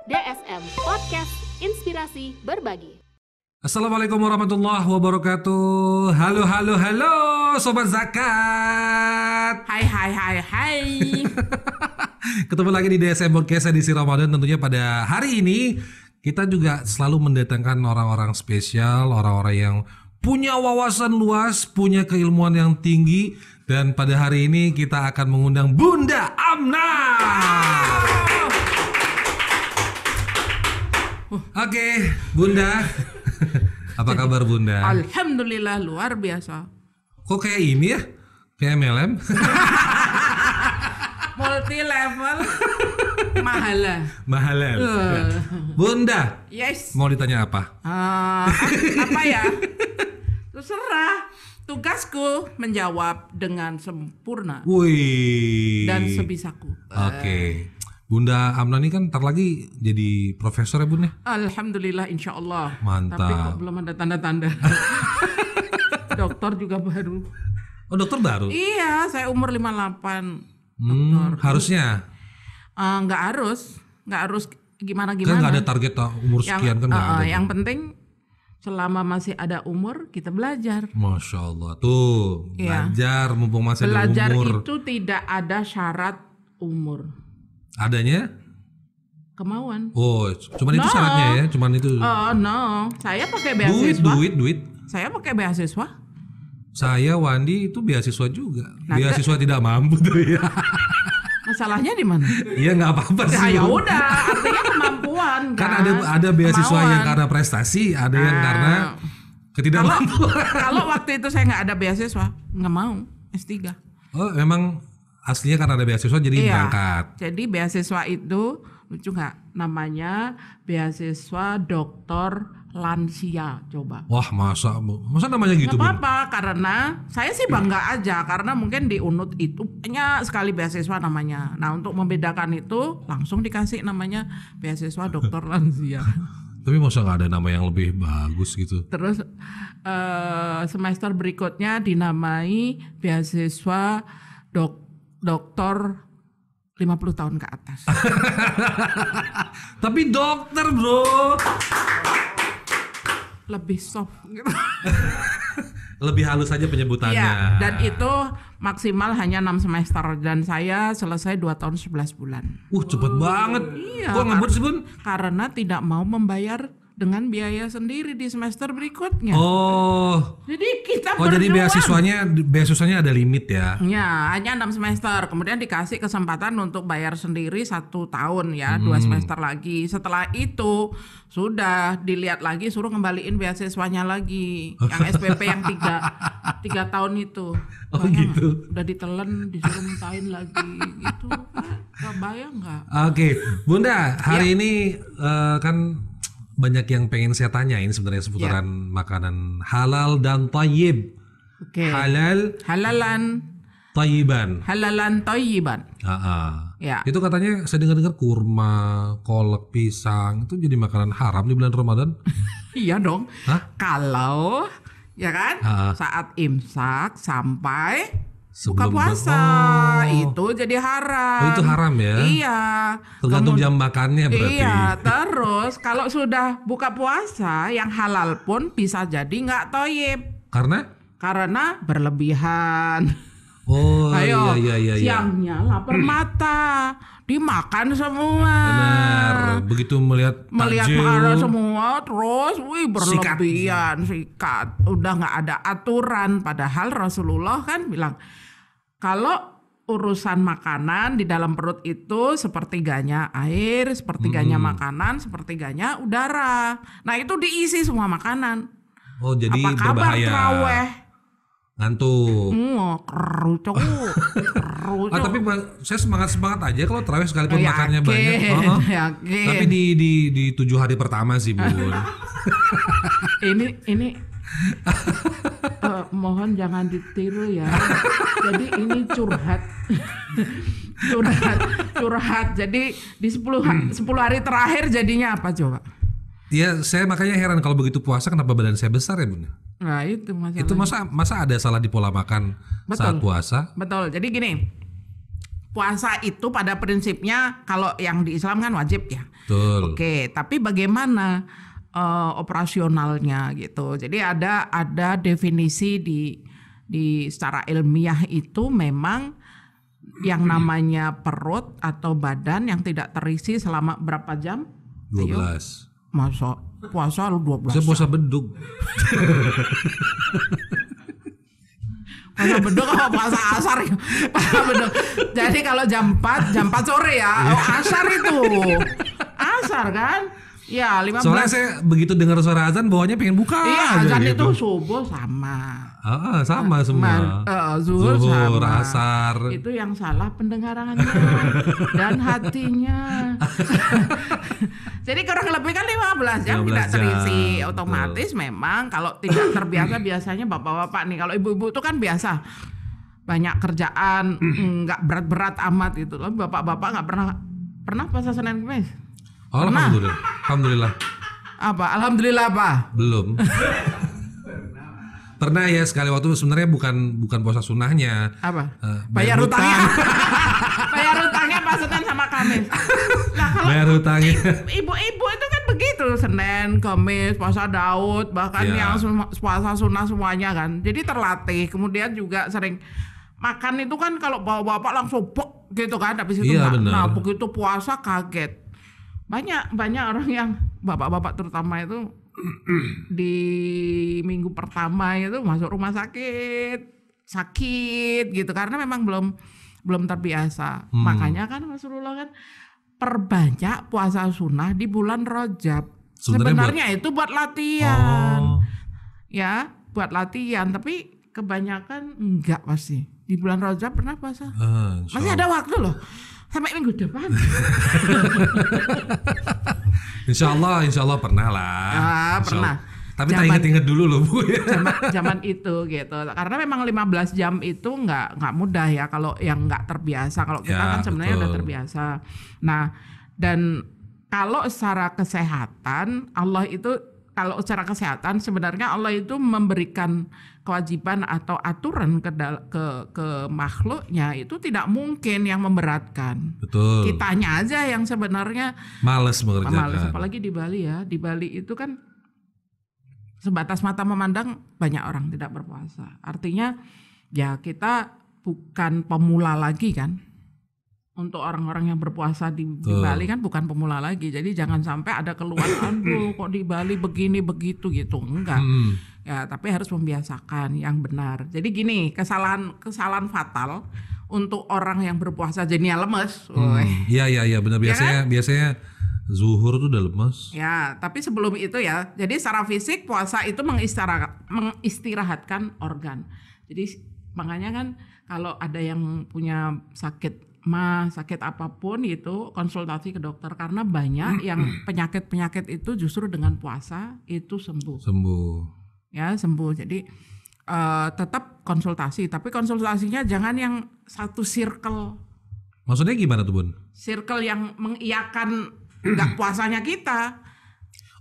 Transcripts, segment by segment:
DSM Podcast Inspirasi Berbagi. Assalamualaikum warahmatullahi wabarakatuh. Halo Sobat Zakat. Hai. Ketemu lagi di DSM Podcast edisi Ramadan. Tentunya pada hari ini kita juga selalu mendatangkan orang-orang spesial, orang-orang yang punya wawasan luas, punya keilmuan yang tinggi. Dan pada hari ini kita akan mengundang Bunda Amna. Oke, Bunda. Apa kabar Bunda? Alhamdulillah luar biasa. Kok kayak ini ya? Kayak MLM? Multi level mahalan. Bunda. Yes. Mau ditanya apa? Apa ya? Terserah. Tugasku menjawab dengan sempurna. Wih. Dan sebisaku. Oke. Bunda Amna ini kan ntar lagi jadi profesor ya Bun ya? Alhamdulillah insyaallah. Mantap. Tapi kok belum ada tanda-tanda. Dokter juga baru. Oh dokter baru? Iya, saya umur 58. Dokter. Harusnya? Nggak harus gimana. Kan nggak ada target umur sekian kan nggak ada. Yang penting selama masih ada umur kita belajar. Masya Allah tuh belajar mumpung masih belajar ada umur. Belajar itu tidak ada syarat umur. Adanya? Kemauan. Oh, cuman itu syaratnya ya? Cuman itu? No, saya pakai beasiswa. Duit. Saya pakai beasiswa. Saya Wandi itu beasiswa juga. Nah, beasiswa tidak mampu tuh ya. Masalahnya di mana? Iya nggak apa-apa sih. Ya udah, artinya kemampuan kan ada beasiswa kemauan. Yang karena prestasi, ada yang karena ketidakmampuan. Kalau waktu itu saya nggak ada beasiswa, nggak mau S3. Oh, memang aslinya karena ada beasiswa jadi berangkat. Jadi beasiswa itu lucu nggak? Namanya beasiswa doktor lansia, coba. Wah, masa namanya gitu? Gak apa-apa, karena saya sih bangga aja karena mungkin di UNUD itu banyak sekali beasiswa namanya. Nah, untuk membedakan itu langsung dikasih namanya beasiswa doktor lansia. Tapi masa nggak ada nama yang lebih bagus gitu? Terus semester berikutnya dinamai beasiswa doktor 50 tahun ke atas. Tapi dokter bro. Lebih soft gitu. Lebih halus aja penyebutannya. Iya, dan itu maksimal hanya 6 semester dan saya selesai 2 tahun 11 bulan. Cepet banget. Iya. Kok ngebut sih Bun? Karena tidak mau membayar dengan biaya sendiri di semester berikutnya. Oh. Jadi kita berjuang. Jadi beasiswanya ada limit ya? Ya, hanya 6 semester. Kemudian dikasih kesempatan untuk bayar sendiri 1 tahun ya, 2 semester lagi. Setelah itu sudah dilihat lagi, suruh ngembaliin beasiswanya lagi. Yang SPP yang 3 tahun itu. Gitu. Udah ditelen, disuruh mintain lagi gitu. Gak bayang gak? Oke, Bunda, hari ini kan banyak yang pengen saya tanyain sebenarnya seputaran makanan halal dan thayyib. Oke. Halalan thayyiban. Ya. Itu katanya saya dengar kurma, kolak, pisang itu jadi makanan haram di bulan Ramadan. Iya dong. Hah? Kalau ya kan saat imsak sampai buka Sebelum puasa itu jadi haram. Oh itu haram ya? Iya. Tergantung jam makannya berarti. Iya. Terus kalau sudah buka puasa yang halal pun bisa jadi nggak thayyib. Karena berlebihan. Oh Ayo, iya. siangnya lapar mata, dimakan semua. Benar. Begitu melihat makanan semua, terus berlebihan, sikat. Udah nggak ada aturan. Padahal Rasulullah kan bilang kalau urusan makanan di dalam perut itu sepertiganya air, sepertiganya makanan, sepertiganya udara. Nah itu diisi semua makanan. Oh jadi apa kabar berbahaya. Traweh? Ngantuk. Kerucuk. Tapi saya semangat aja kalau terawih sekalipun makannya banyak. Yakin. Tapi di 7 hari pertama sih Bun. ini mohon jangan ditiru ya. Jadi ini curhat. Jadi di 10 hari terakhir jadinya apa coba? Ya saya makanya heran kalau begitu puasa kenapa badan saya besar ya Bun? Nah itu masalahnya. Itu masa ada salah di pola makan saat puasa? Betul. Jadi gini, puasa itu pada prinsipnya kalau yang di Islam kan wajib ya. Betul. Oke, tapi bagaimana operasionalnya gitu. Jadi ada definisi di secara ilmiah itu memang yang namanya perut atau badan yang tidak terisi selama berapa jam? 12. Masa puasa lu 12 Saya puasa beduk. Puasa beduk apa puasa asar ya? Puasa beduk. Jadi kalau jam 4 sore ya, asar itu. Asar kan? Ya 15. Soalnya saya begitu dengar suara azan bawahnya pengen buka Iya, aja azan gitu. itu subuh sama. Sama semua. Zuhur sama. Asar. Itu yang salah pendengarannya dan hatinya. Jadi kurang lebih kan 15 jam 15 tidak terisi. jam, Otomatis memang kalau tidak terbiasa biasanya bapak-bapak nih. Kalau ibu-ibu itu kan biasa banyak kerjaan, nggak berat-berat amat gitu. Tapi bapak-bapak nggak pernah puasa Senin Kamis. Alhamdulillah. Apa? Alhamdulillah apa? Belum. Pernah ya sekali waktu, sebenarnya bukan puasa sunnahnya. Apa? Bayar hutangnya. Bayar hutangnya pas Senin sama Kamis. Nah, kalau Bayar hutangnya. ibu-ibu itu kan begitu, Senin, Kamis, puasa Daud, bahkan yang puasa sunnah semuanya kan. Jadi terlatih. Kemudian juga sering makan itu kan kalau bapak-bapak langsung pok gitu kan, habis itu enggak. Nah, begitu puasa kaget. Banyak orang yang bapak-bapak terutama itu di minggu pertama itu masuk rumah sakit gitu karena memang belum terbiasa. Makanya kan Rasulullah kan perbanyak puasa sunnah di bulan Rajab. Sebenarnya itu buat latihan. Ya, buat latihan, tapi kebanyakan enggak pasti. Di bulan Rajab pernah puasa. Masih ada waktu loh. Sampai minggu depan. Insya Allah pernah lah. Pernah. Tapi tak inget-inget dulu loh Bu. Zaman itu gitu. Karena memang 15 jam itu nggak mudah ya kalau yang nggak terbiasa. Kalau kita kan sebenarnya udah terbiasa. Nah, dan kalau secara kesehatan kalau secara kesehatan sebenarnya Allah itu memberikan kewajiban atau aturan ke makhluknya itu tidak mungkin yang memberatkan. Betul. Kitanya aja yang sebenarnya males mengerjakan. Males, apalagi di Bali ya. Di Bali itu kan sebatas mata memandang banyak orang tidak berpuasa. Artinya ya kita bukan pemula lagi kan. Untuk orang-orang yang berpuasa di Bali kan bukan pemula lagi. Jadi jangan sampai ada keluhan, aduh kok di Bali begini begitu gitu. Enggak. Ya, tapi harus membiasakan yang benar. Jadi gini, kesalahan fatal untuk orang yang berpuasa jadinya lemes. Iya benar, biasanya zuhur tuh udah lemes. Ya, tapi sebelum itu ya. Jadi secara fisik puasa itu mengistirahatkan organ. Jadi makanya kan kalau ada yang punya sakit apapun itu konsultasi ke dokter karena banyak yang penyakit itu justru dengan puasa itu sembuh. Ya, sembuh. Jadi tetap konsultasi, tapi konsultasinya jangan yang satu circle. Maksudnya gimana tuh, Bun? Circle yang mengiyakan enggak puasanya kita.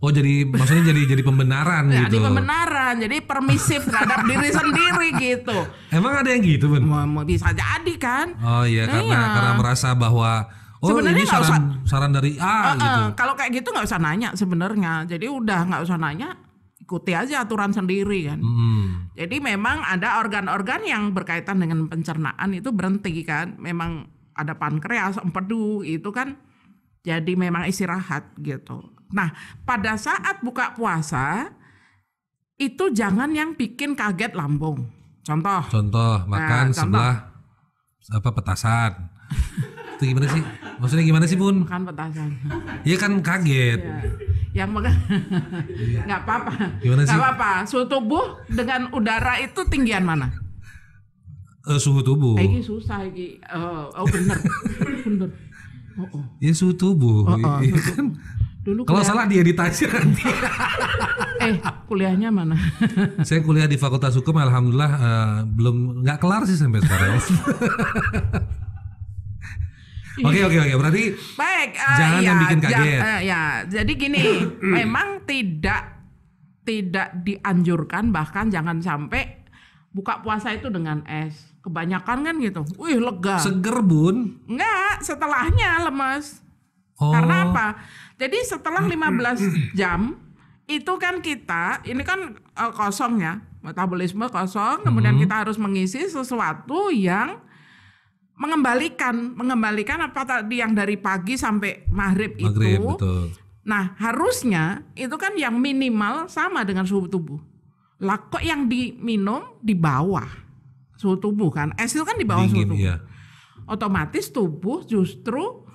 Oh, maksudnya jadi pembenaran gitu. Jadi pembenaran, jadi permisif terhadap diri sendiri gitu. Emang ada yang gitu, Bun? Bisa jadi kan? Oh iya, karena merasa bahwa sebenarnya ini saran dari A gitu. Kalau kayak gitu nggak usah nanya sebenarnya. Jadi udah nggak usah nanya, ikuti aja aturan sendiri kan. Jadi memang ada organ-organ yang berkaitan dengan pencernaan itu berhenti kan. Memang ada pankreas, empedu itu kan. Jadi memang istirahat gitu. Nah, pada saat buka puasa itu jangan yang bikin kaget lambung. Contoh makan sebelah petasan. Itu gimana sih? Maksudnya gimana sih, Bun? Makan petasan. Iya kan kaget. Ya. Yang makan nggak apa-apa. Gimana sih? Nggak apa-apa. Suhu tubuh dengan udara itu tinggian mana? Suhu tubuh. Ini susah ini. Bener. Ya suhu tubuh. Kan. Dulu kalau salah dia ditanya nanti. Kuliahnya mana? Saya kuliah di Fakultas Hukum, alhamdulillah nggak kelar sih sampai sekarang. Oke. Berarti baik. Jangan yang bikin kaget. Jadi gini, memang tidak dianjurkan, bahkan jangan sampai buka puasa itu dengan es. kebanyakan kan gitu. Wih, lega. Seger, Bun. Enggak, setelahnya lemes. Oh. Karena apa? Jadi setelah 15 jam itu kan kita, ini kan kosong ya, metabolisme kosong, kemudian kita harus mengisi sesuatu yang mengembalikan apa tadi yang dari pagi sampai maghrib itu. Betul. Nah, harusnya itu kan yang minimal sama dengan suhu tubuh. Lah kok yang diminum di bawah suhu tubuh kan? Es itu kan di bawah Dingin, suhu tubuh. iya. Otomatis tubuh justru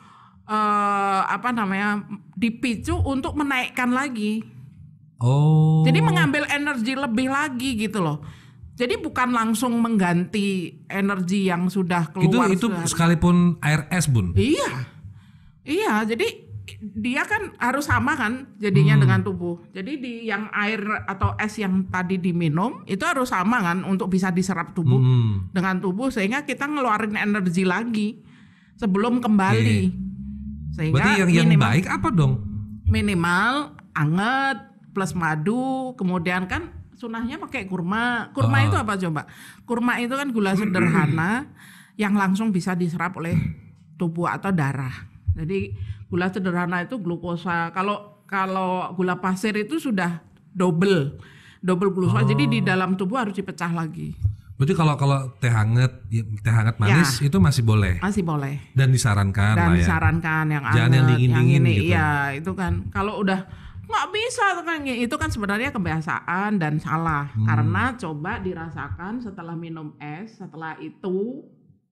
dipicu untuk menaikkan lagi. Oh. Jadi mengambil energi lebih lagi gitu loh. Jadi bukan langsung mengganti energi yang sudah keluar. Itu sekalipun air es, Bun. Iya, jadi dia kan harus sama kan jadinya dengan tubuh. Jadi yang air atau es yang tadi diminum itu harus sama kan untuk bisa diserap tubuh dengan tubuh sehingga kita ngeluarin energi lagi sebelum kembali. Sehingga berarti yang baik apa dong? Minimal anget plus madu, kemudian kan sunahnya pakai kurma. Kurma itu apa coba? Kurma itu kan gula sederhana yang langsung bisa diserap oleh tubuh atau darah. Jadi gula sederhana itu glukosa. Kalau gula pasir itu sudah double glukosa. Jadi di dalam tubuh harus dipecah lagi. Berarti kalau teh hangat manis itu masih boleh. Masih boleh. Dan disarankan Dan lah ya. disarankan yang anget, jangan yang dingin-dingin gitu. Iya, itu kan kalau udah nggak bisa kan itu kan sebenarnya kebiasaan dan salah. Karena coba dirasakan setelah minum es, setelah itu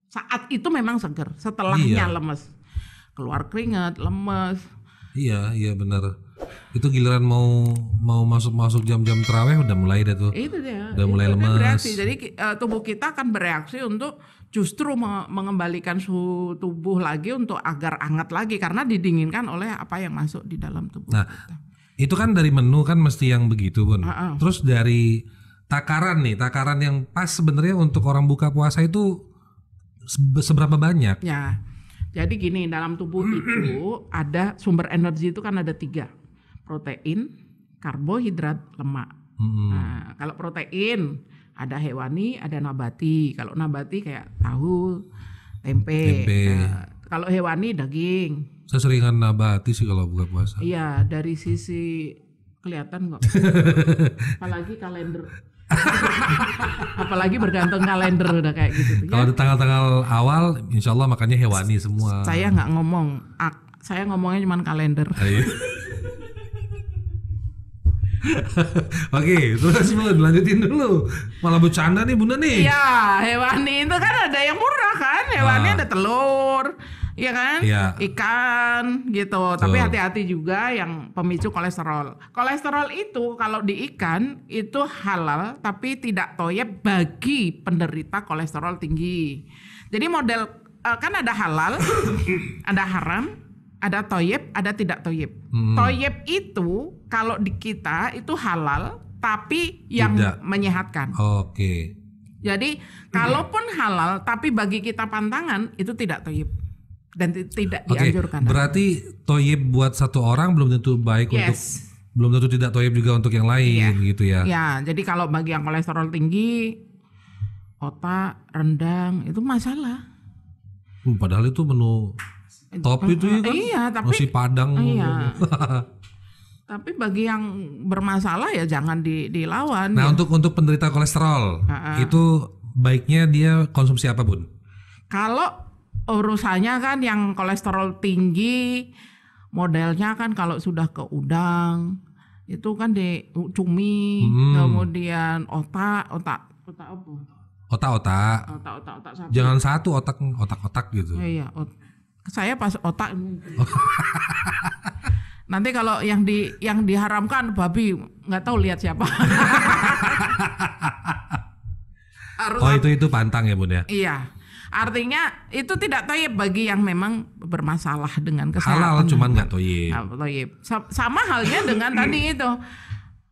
saat itu memang seger, setelahnya lemes. Keluar keringat, lemes. Iya benar. Itu giliran mau masuk jam-jam tarawih udah mulai deh tuh. Itu dia. Udah mulai lemas. Bereaksi. Jadi tubuh kita akan bereaksi untuk justru mengembalikan suhu tubuh lagi untuk agar hangat lagi karena didinginkan oleh apa yang masuk di dalam tubuh kita. Itu kan dari menu kan mesti yang begitu, Bun. Terus dari takaran yang pas sebenarnya untuk orang buka puasa itu seberapa banyak? Ya. Jadi gini, dalam tubuh itu ada sumber energi itu kan ada 3. Protein, karbohidrat, lemak. Nah, kalau protein ada hewani, ada nabati. Kalau nabati kayak tahu, tempe. Kalau hewani daging. Saya seringan nabati sih kalau buka puasa. Iya, dari sisi kelihatan kok. Apalagi kalender. Apalagi bergantung kalender udah kayak gitu. Kalau di tanggal-tanggal awal, insya Allah makannya hewani semua. Saya nggak ngomong, saya ngomongnya cuma kalender. Oke, terus lanjutin dulu. Malah bercanda nih Bunda nih. Iya, hewani itu kan ada yang murah kan, hewani ada telur, ya kan, ikan gitu. Tapi hati-hati juga yang pemicu kolesterol. Kolesterol itu kalau di ikan itu halal, tapi tidak toyib bagi penderita kolesterol tinggi. Jadi model kan ada halal, ada haram, ada toyib, ada tidak toyib. Toyib itu kalau di kita itu halal, tapi yang tidak menyehatkan. Oke. Jadi kalaupun halal, tapi bagi kita pantangan itu tidak toyib dan tidak dianjurkan. Berarti toyib buat satu orang belum tentu baik untuk, belum tentu tidak toyib juga untuk yang lain, gitu ya? Ya, jadi kalau bagi yang kolesterol tinggi, otak, rendang itu masalah. Padahal itu menu top itu ya kan? Iya, tapi nasi padang. Iya. Tapi bagi yang bermasalah ya jangan dilawan. Nah, untuk penderita kolesterol itu baiknya dia konsumsi apa, Bun? Kalau urusannya kan yang kolesterol tinggi, modelnya kan kalau sudah ke udang itu kan di cumi, kemudian otak apa? Otak sapi. Jangan satu otak gitu. Iya, saya pas otak. Nanti kalau yang diharamkan babi nggak tahu lihat siapa. Itu pantang ya, Bun ya? Iya. Artinya itu tidak toyib bagi yang memang bermasalah dengan kesehatan. Halal cuman nggak toyib. Sama halnya dengan tadi itu.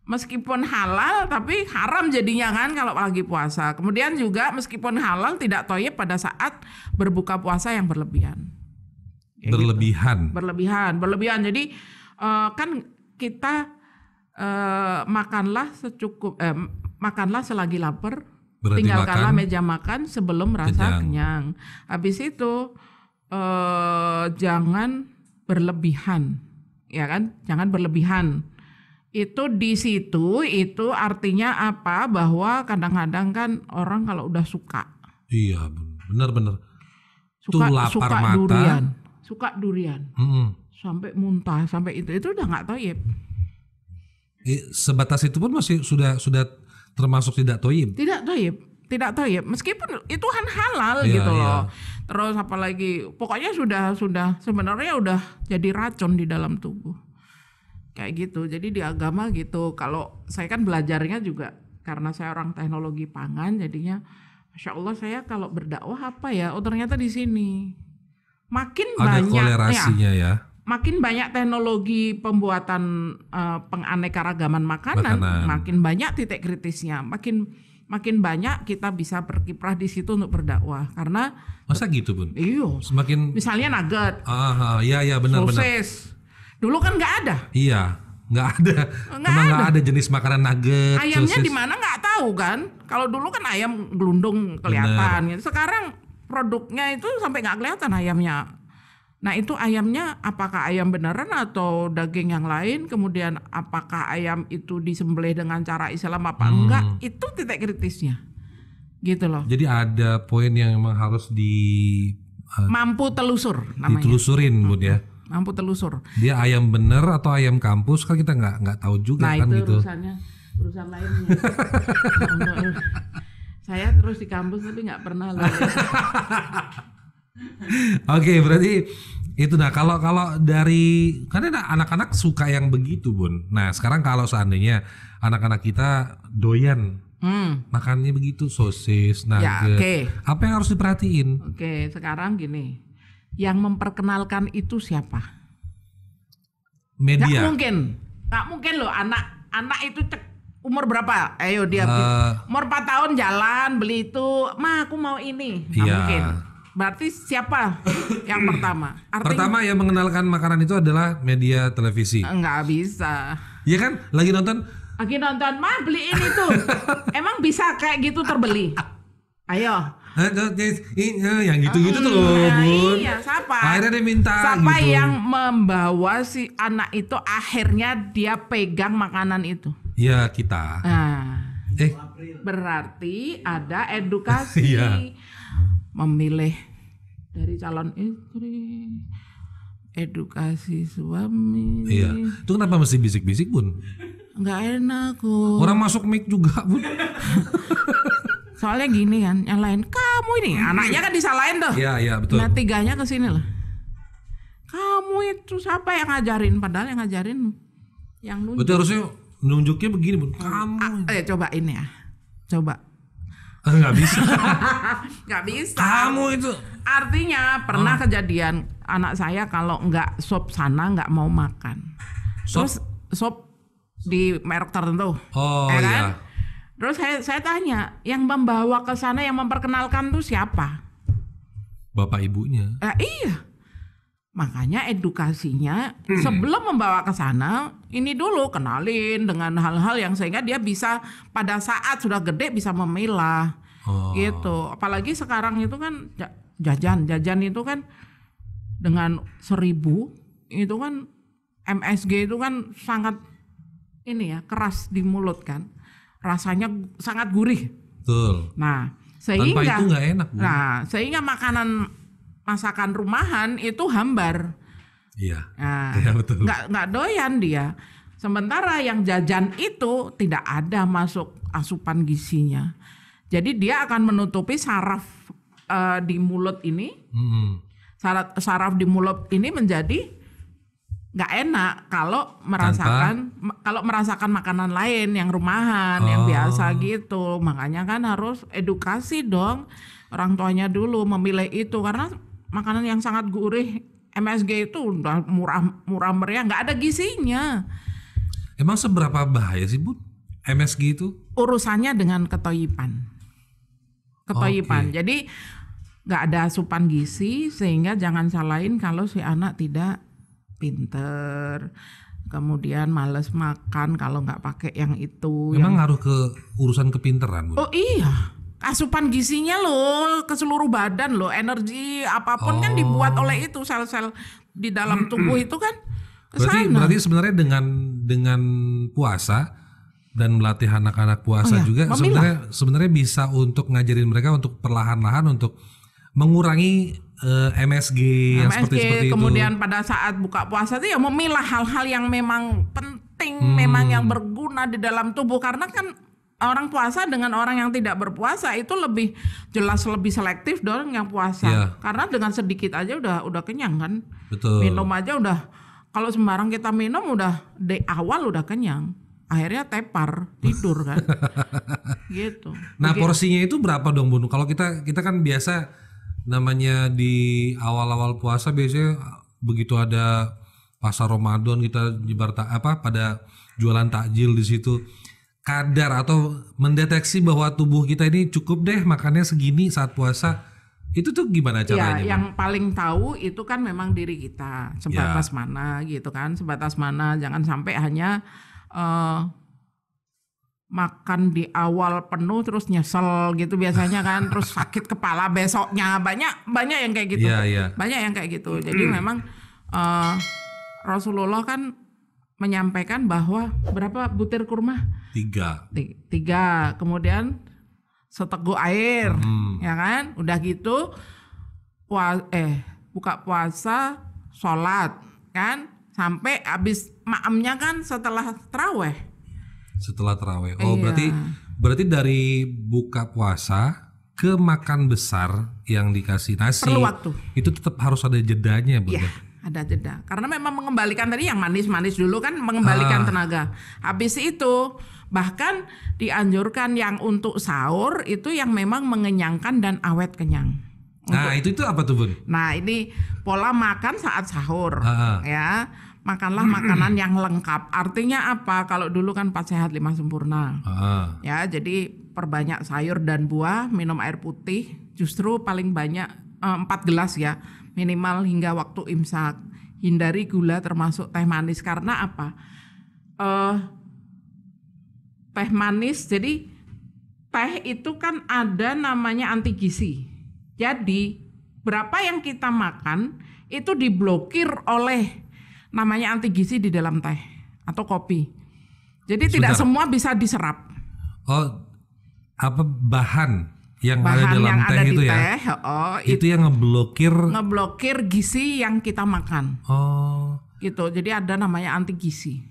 Meskipun halal tapi haram jadinya kan kalau lagi puasa. Kemudian juga meskipun halal tidak toyib pada saat berbuka puasa yang berlebihan. Berlebihan. Jadi kan kita makanlah selagi lapar, Berhenti tinggalkanlah makan, meja makan sebelum merasa kenyang. Habis itu jangan berlebihan, ya kan? Jangan berlebihan. Itu di situ itu artinya apa? Bahwa kadang-kadang kan orang kalau udah suka. Iya, benar-benar. Tuh lapar suka mata. durian. Sampai muntah, sampai itu udah nggak toyib. Sebatas itu pun masih sudah termasuk tidak toyib. Tidak toyib. Meskipun itu kan halal Iya, gitu iya. loh. Terus apalagi pokoknya sudah sebenarnya udah jadi racun di dalam tubuh. Kayak gitu. Jadi di agama gitu. Kalau saya kan belajarnya juga karena saya orang teknologi pangan, jadinya Masya Allah saya kalau berdakwah apa ya? Oh ternyata di sini makin Ada banyak kolerasinya ya. makin banyak teknologi pembuatan penganekaragaman makanan, makin banyak titik kritisnya, makin banyak kita bisa berkiprah di situ untuk berdakwah. Karena Masa gitu Bun? iyo, Semakin misalnya nugget, iya benar-benar. sosis, dulu kan nggak ada. Iya, nggak ada. Memang nggak ada jenis makanan nugget. Ayamnya sosis. di mana nggak tahu kan? Kalau dulu kan ayam gelundung kelihatan. Gitu. Sekarang produknya itu sampai nggak kelihatan ayamnya. Nah itu ayamnya apakah ayam beneran atau daging yang lain? Kemudian apakah ayam itu disembelih dengan cara Islam apa enggak? Itu titik kritisnya, gitu loh. Jadi ada poin yang memang harus Mampu telusur namanya. ditelusurin Bun ya. Mampu telusur. Dia ayam bener atau ayam kampus kan kita nggak tahu juga Nah kan itu gitu. urusan lainnya. Saya terus di kampus tapi nggak pernah lulus. Oke, berarti itu. Nah kalau dari kan ada anak-anak suka yang begitu Bun. Nah sekarang kalau seandainya anak-anak kita doyan makannya begitu, sosis, nugget, oke. apa yang harus diperhatiin? Oke, sekarang gini, yang memperkenalkan itu siapa? Media. Nggak mungkin loh anak itu umur berapa? Ayo dia umur 4 tahun jalan beli itu, Ma aku mau ini. Nggak Iya. mungkin. Berarti siapa yang pertama? Pertama yang mengenalkan makanan itu adalah media televisi. Nggak bisa. Iya kan? Lagi nonton. Ma beliin itu. Emang bisa kayak gitu terbeli? Ayo. Yang gitu-gitu tuh loh Bun. Iya, siapa? Akhirnya dia minta Siapa gitu. yang membawa si anak itu akhirnya dia pegang makanan itu? Ya kita. Nah, berarti ada edukasi. Iya. Memilih dari calon istri, edukasi suami. Iya. Itu kenapa mesti bisik-bisik Bun? Nggak enak kok. Orang masuk mic juga Bun. Soalnya gini kan, yang lain kamu ini anaknya kan disalahin tuh. Iya betul. Nah tiganya ke sini lah. Kamu itu siapa yang ngajarin? Padahal yang ngajarin yang nunjuk. Berarti harusnya nunjuknya begini Bun. Kamu. Coba ini ya. Coba. Nggak bisa. Nggak bisa. Kamu itu. Artinya pernah kejadian anak saya kalau nggak sop sana nggak mau makan. Terus sop di merek tertentu. Oh ya kan? iya. Terus saya tanya, yang membawa ke sana, yang memperkenalkan tuh siapa? Bapak ibunya. Iya. Makanya edukasinya sebelum membawa ke sana, ini dulu kenalin dengan hal-hal yang sehingga dia bisa pada saat sudah gede bisa memilah. Gitu. Apalagi sekarang itu kan jajan itu kan dengan 1.000 itu kan MSG itu kan sangat ini ya, keras di mulut kan. Rasanya sangat gurih. Betul. Nah, sehingga tanpa itu nggak enak Bu. Nah, sehingga masakan rumahan itu hambar. Iya. Nah, Iya betul. nggak doyan dia. Sementara yang jajan itu tidak ada masuk asupan gizinya. Jadi dia akan menutupi saraf di mulut ini. Saraf di mulut ini menjadi nggak enak kalau merasakan makanan lain yang rumahan, yang biasa gitu. Makanya kan harus edukasi dong orang tuanya dulu memilih itu, karena makanan yang sangat gurih MSG itu udah murah meriah, nggak ada gizinya. Emang seberapa bahaya sih Bu MSG itu? Urusannya dengan ketoyipan. Jadi nggak ada asupan gizi, sehingga jangan salahin kalau si anak tidak pinter, kemudian males makan kalau nggak pakai yang itu. Memang ngaruh ke urusan kepinteran Bu? Oh iya, asupan gizinya loh ke seluruh badan loh, energi apapun kan dibuat oleh itu sel-sel di dalam tubuh itu kan Berarti sebenarnya dengan puasa dan melatih anak-anak puasa juga sebenarnya bisa untuk ngajarin mereka untuk perlahan-lahan untuk mengurangi MSG yang seperti itu. Kemudian pada saat buka puasa itu ya memilah hal-hal yang memang penting, memang yang berguna di dalam tubuh, karena kan orang puasa dengan orang yang tidak berpuasa itu lebih jelas lebih selektif dong yang puasa. Karena dengan sedikit aja udah kenyang kan. Betul. Minum aja udah, kalau sembarang kita minum udah di awal udah kenyang. Akhirnya tepar, tidur kan. Gitu. Nah, porsinya itu berapa dong, Bun? Kalau kita kan biasa namanya di awal-awal puasa biasanya begitu ada pasar Ramadan kita pada jualan takjil di situ. Kadar atau mendeteksi bahwa tubuh kita ini cukup deh makannya segini saat puasa, itu tuh gimana caranya? Ya, yang paling tahu itu kan memang diri kita sebatas mana gitu kan, sebatas mana. Jangan sampai hanya makan di awal penuh terus nyesel gitu biasanya kan, terus sakit kepala besoknya, banyak yang kayak gitu. Banyak yang kayak gitu. Jadi memang Rasulullah kan menyampaikan bahwa berapa butir kurma? 3. Kemudian seteguk air, ya kan? Udah gitu buka puasa, sholat, kan? Sampai habis maamnya kan setelah taraweh. Oh, berarti dari buka puasa ke makan besar yang dikasih nasi perlu waktu. Itu tetap harus ada jedanya, Bunda. Ya, ada jeda. Karena memang mengembalikan tadi yang manis-manis dulu kan mengembalikan tenaga. Habis itu bahkan dianjurkan yang untuk sahur itu yang memang mengenyangkan dan awet kenyang. Nah, itu apa tuh, Bun? Nah, ini pola makan saat sahur, ya. Makanlah makanan yang lengkap. Artinya apa? Kalau dulu kan 4 sehat 5 sempurna. Ya, jadi perbanyak sayur dan buah, minum air putih, justru paling banyak 4 gelas ya, minimal hingga waktu imsak. Hindari gula termasuk teh manis, karena apa? Teh manis, jadi teh itu kan ada namanya anti gizi. Jadi berapa yang kita makan itu diblokir oleh namanya anti gizi di dalam teh atau kopi. Jadi tidak semua bisa diserap. Oh, apa bahan yang ada dalam teh itu ya? Itu yang ngeblokir gizi yang kita makan. Oh. Gitu. Jadi ada namanya anti gizi.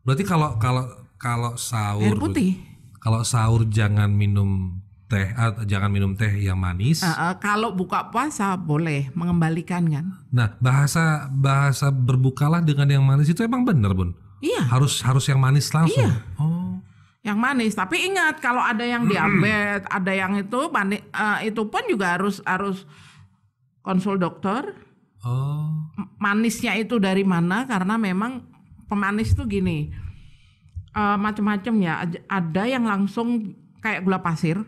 Berarti kalau sahur air putih. Kalau sahur jangan minum teh yang manis. Kalau buka puasa boleh mengembalikan kan. Nah, bahasa berbukalah dengan yang manis itu emang benar, Bun? Iya. Harus yang manis langsung. Iya. Oh. Yang manis, tapi ingat kalau ada yang diabetes, ada yang itu pun juga harus konsul dokter. Oh. Manisnya itu dari mana? Karena memang pemanis itu gini. Macam-macam ya. Ada yang langsung kayak gula pasir,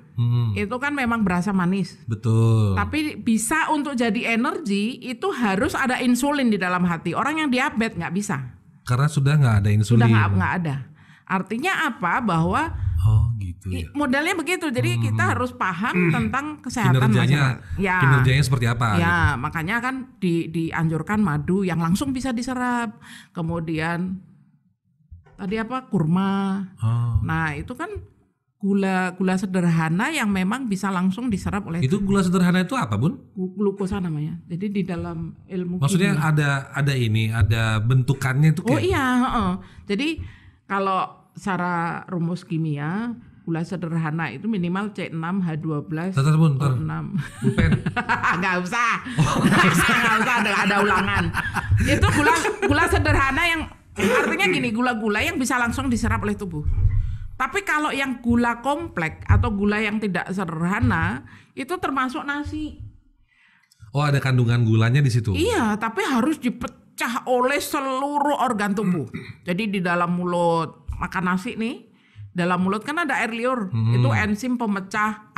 itu kan memang berasa manis. Betul. Tapi bisa untuk jadi energi itu harus ada insulin di dalam hati. Orang yang diabetes nggak bisa. Karena sudah nggak ada insulin. Sudah nggak ada. Artinya apa? Bahwa gitu ya. Modelnya begitu. Jadi kita harus paham tentang kesehatan kinerjanya seperti apa. Ya, gitu. Makanya kan dianjurkan madu yang langsung bisa diserap. Kemudian tadi kurma. Nah itu kan gula sederhana yang memang bisa langsung diserap oleh itu. Gula sederhana itu apa, Bun? Glukosa namanya. Jadi di dalam ilmu maksudnya kimia ada bentukannya itu kayak. Oh iya, Jadi kalau secara rumus kimia gula sederhana itu minimal C6H12. Bentar, Bun, 6. Bupen. Enggak usah. Enggak usah ada ulangan. Itu gula sederhana yang artinya gini, gula-gula yang bisa langsung diserap oleh tubuh. Tapi kalau yang gula kompleks atau gula yang tidak sederhana itu termasuk nasi. Oh, ada kandungan gulanya di situ. Iya, tapi harus dipecah oleh seluruh organ tubuh. Jadi di dalam mulut makan nasi nih, dalam mulut kan ada air liur. Itu enzim pemecah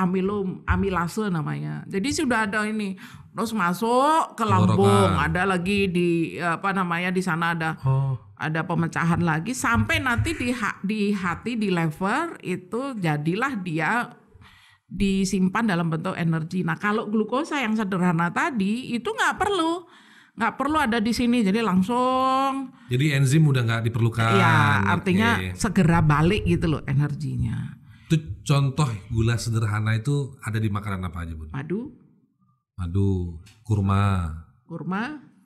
amilase namanya. Jadi sudah ada ini. Terus masuk ke lambung, ada lagi di di sana ada pemecahan lagi sampai nanti di hati, di liver itu jadilah dia disimpan dalam bentuk energi. Nah, kalau glukosa yang sederhana tadi itu nggak perlu ada di sini, jadi langsung. Jadi enzim udah nggak diperlukan. Iya, artinya segera balik gitu loh energinya. Itu contoh gula sederhana itu ada di makanan apa aja, Bun? Madu, kurma,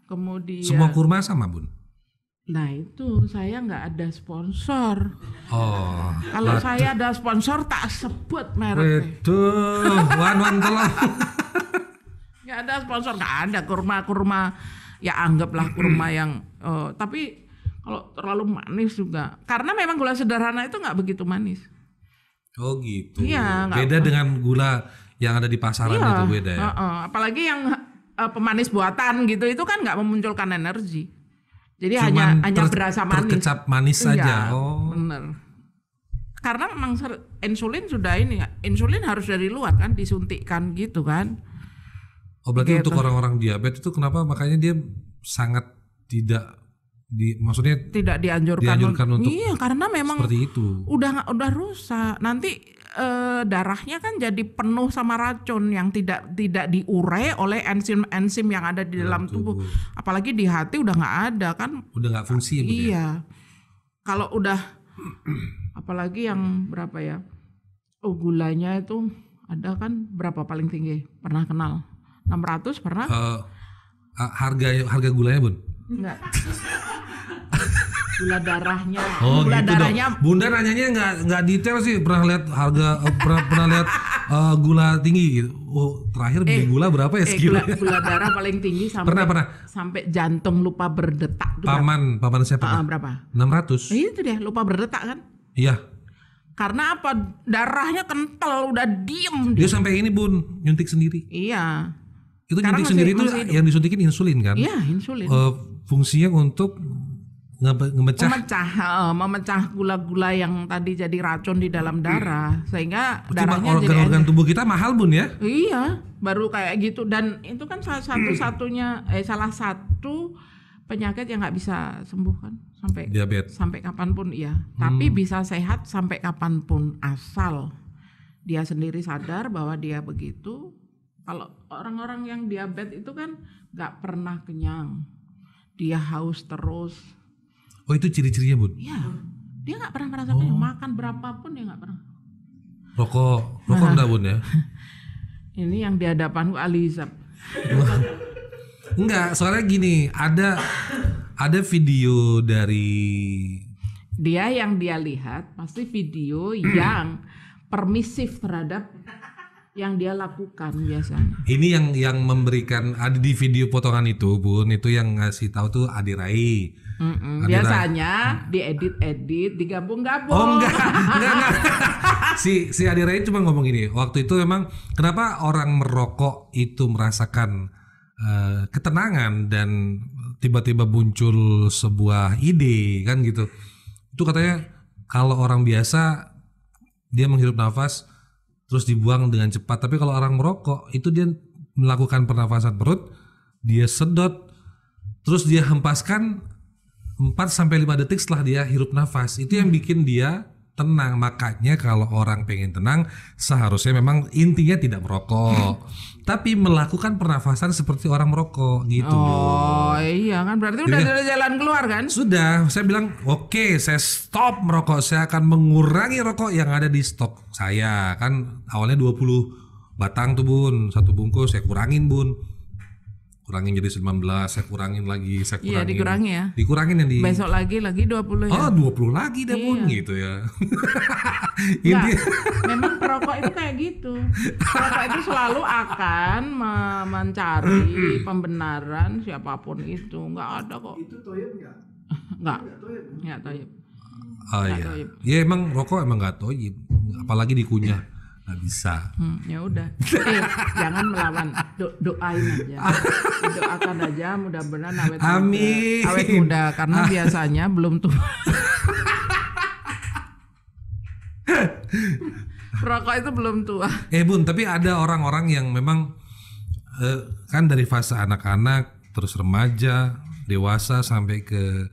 kemudian. Semua kurma sama, Bun? Nah itu saya nggak ada sponsor. Oh. Kalau saya ada sponsor tak sebut mereknya. Betul. Wan tolong. Nggak ada sponsor, nggak ada kurma ya anggaplah kurma yang. Tapi kalau terlalu manis juga, karena memang gula sederhana itu nggak begitu manis. Oh gitu. Iya. Beda dengan gula yang ada di pasaran itu beda ya. Apalagi yang pemanis buatan gitu itu kan nggak memunculkan energi. Jadi Cuman hanya berasa manis. Terkecap manis saja. Oh. Bener. Karena memang insulin sudah insulin harus dari luar kan, disuntikkan gitu kan. Oh berarti gitu. Untuk orang-orang diabetes itu kenapa makanya dia sangat tidak maksudnya tidak dianjurkan untuk iya, karena memang seperti itu. Udah rusak. Nanti darahnya kan jadi penuh sama racun yang tidak diurai oleh enzim yang ada di dalam tubuh. Apalagi di hati udah nggak ada kan. Udah nggak fungsi. Iya. Kalau udah apalagi yang berapa ya? Oh gulanya itu ada kan berapa paling tinggi? Pernah kenal? 600 pernah? Harga gulanya, Bun? Enggak. Gula darahnya. Oh gula gitu darahnya. Dong. Bunda nanyanya nggak detail sih. Pernah lihat harga pernah lihat gula tinggi gitu. Oh terakhir beli gula berapa ya sekilo? Gula darah paling tinggi sampai pernah. Sampai jantung lupa berdetak. Paman saya pernah. Berapa? 600. Itu dia lupa berdetak kan? Iya. Karena apa? Darahnya kental udah diem. Dia sampai ini Bun nyuntik sendiri. Iya. Itu nyuntik sendiri itu yang disuntikin insulin kan? Iya insulin. Fungsinya untuk memecah gula-gula yang tadi jadi racun di dalam darah sehingga darahnya organ-organ tubuh kita mahal Bun ya? Iya, baru kayak gitu dan itu kan salah satu penyakit yang nggak bisa sembuh kan sampai diabetes sampai kapanpun iya. Tapi bisa sehat sampai kapanpun asal dia sendiri sadar bahwa dia begitu. Kalau orang-orang yang diabetes itu kan nggak pernah kenyang, dia haus terus. Oh itu ciri-cirinya Bun? Iya, dia nggak pernah merasa kenyang, makan berapapun dia nggak pernah. Rokok enggak Bun ya? Ini yang di hadapanku Alizab. Enggak, soalnya gini, ada video dari dia yang dia lihat pasti video yang permisif terhadap yang dia lakukan biasanya. Ini yang memberikan ada di video potongan itu Bun, itu yang ngasih tahu tuh Adi Rai. Biasanya diedit digabung-gabung. Oh enggak. Si Adi Rai cuma ngomong gini, waktu itu memang kenapa orang merokok itu merasakan ketenangan dan tiba-tiba muncul sebuah ide kan gitu. Itu katanya kalau orang biasa dia menghirup nafas terus dibuang dengan cepat, tapi kalau orang merokok itu dia melakukan pernafasan perut, dia sedot terus dia hempaskan 4-5 detik setelah dia hirup nafas. Itu yang bikin dia tenang. Makanya kalau orang pengen tenang seharusnya memang intinya tidak merokok tapi melakukan pernafasan seperti orang merokok gitu. Oh iya kan berarti udah ada jalan keluar kan? Sudah, saya bilang oke, saya stop merokok, saya akan mengurangi rokok yang ada di stok saya. Kan awalnya 20 batang tuh Bun, satu bungkus saya kurangin Bun. Kurangin jadi 19, saya kurangin lagi, saya kurangin. Iya dikurangi ya. Dikurangin yang di. Besok lagi 20 ya. Oh 20 lagi dah Bun gitu ya. Memang perokok itu kayak gitu. Perokok itu selalu akan mencari pembenaran siapapun itu. Enggak ada kok. Itu toyib enggak? Enggak toyib. Oh iya. Ya emang rokok emang enggak toyib. Apalagi dikunyah. Nggak bisa. Ya udah. Jangan melawan. Doain aja. Doakan aja mudah-mudahan awet Amin. muda. Awet muda karena biasanya belum tua. Rokok itu belum tua. Bun, tapi ada orang-orang yang memang kan dari fase anak-anak terus remaja, dewasa sampai ke